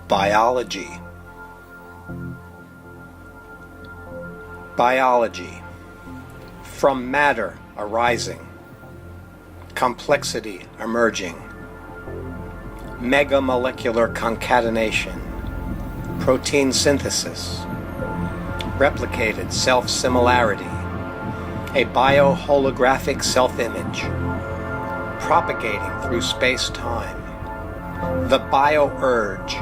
Biology. Biology. From matter arising, complexity emerging, megamolecular concatenation, protein synthesis, replicated self-similarity, a bioholographic self-image, propagating through space-time, the bio-urge,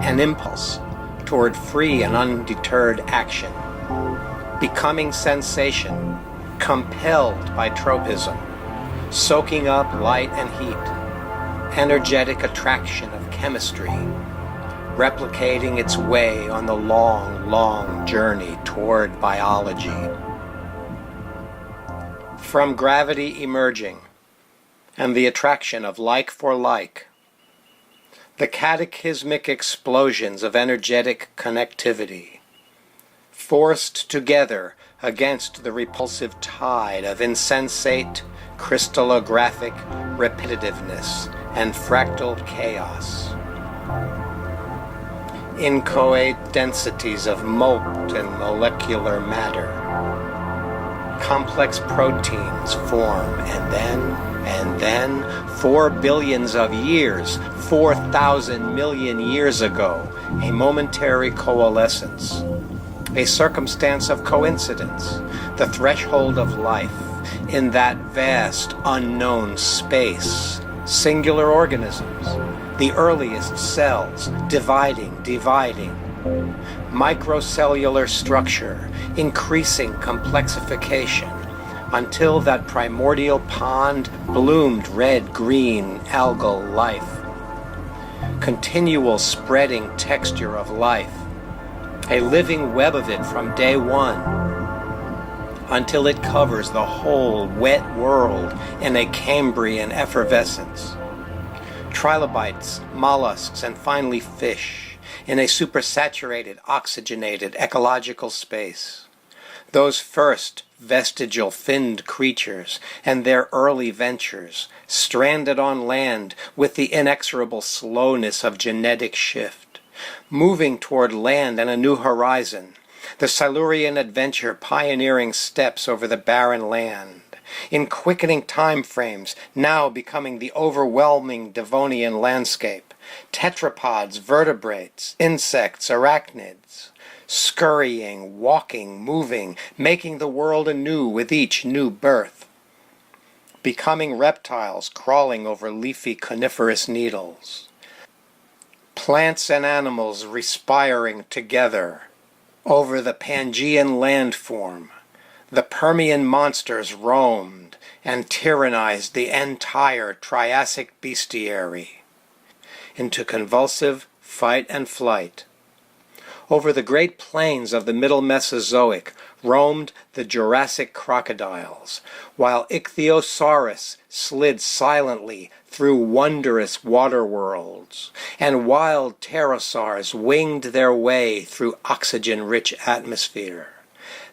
an impulse toward free and undeterred action, becoming sensation, compelled by tropism, soaking up light and heat, energetic attraction of chemistry, replicating its way on the long, long journey toward biology. From gravity emerging, and the attraction of like for like, the cataclysmic explosions of energetic connectivity, forced together against the repulsive tide of insensate crystallographic repetitiveness and fractal chaos. Inchoate densities of molten molecular matter. Complex proteins form, and then, 4 billions of years, 4,000 million years ago, a momentary coalescence, a circumstance of coincidence, the threshold of life, in that vast, unknown space, singular organisms, the earliest cells, dividing, microcellular structure, increasing complexification, until that primordial pond bloomed red-green algal life, continual spreading texture of life, a living web of it from day one, until it covers the whole wet world in a Cambrian effervescence. Trilobites, mollusks, and finally fish, in a supersaturated, oxygenated ecological space. Those first vestigial finned creatures and their early ventures, stranded on land with the inexorable slowness of genetic shift, moving toward land and a new horizon, the Silurian adventure pioneering steps over the barren land, in quickening time frames now becoming the overwhelming Devonian landscape, tetrapods, vertebrates, insects, arachnids, scurrying, walking, moving, making the world anew with each new birth, becoming reptiles crawling over leafy coniferous needles, plants and animals respiring together over the Pangean landform. The Permian monsters roamed and tyrannized the entire Triassic bestiary into convulsive fight and flight. Over the great plains of the Middle Mesozoic roamed the Jurassic crocodiles, while Ichthyosaurus slid silently through wondrous water worlds, and wild pterosaurs winged their way through oxygen-rich atmosphere.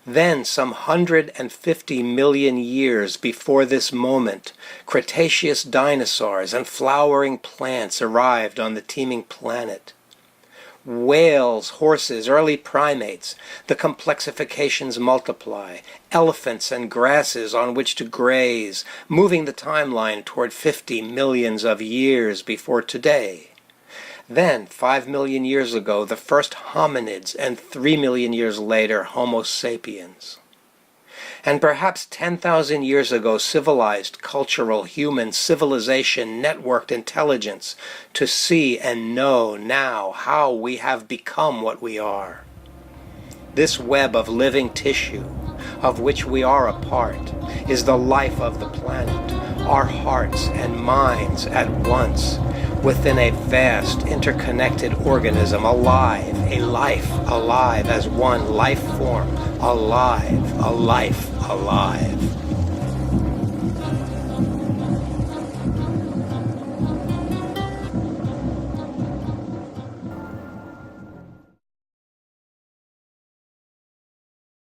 Then, some 150 million years before this moment, Cretaceous dinosaurs and flowering plants arrived on the teeming planet. Whales, horses, early primates, the complexifications multiply, elephants and grasses on which to graze, moving the timeline toward 50 millions of years before today. Then, 5 million years ago, the first hominids, and 3 million years later, Homo sapiens. And perhaps 10,000 years ago, civilized, cultural, human, civilization, networked intelligence to see and know now how we have become what we are. This web of living tissue, of which we are a part, is the life of the planet, our hearts and minds at once, within a vast, interconnected organism, alive, a life, alive as one life form, alive, a life, alive.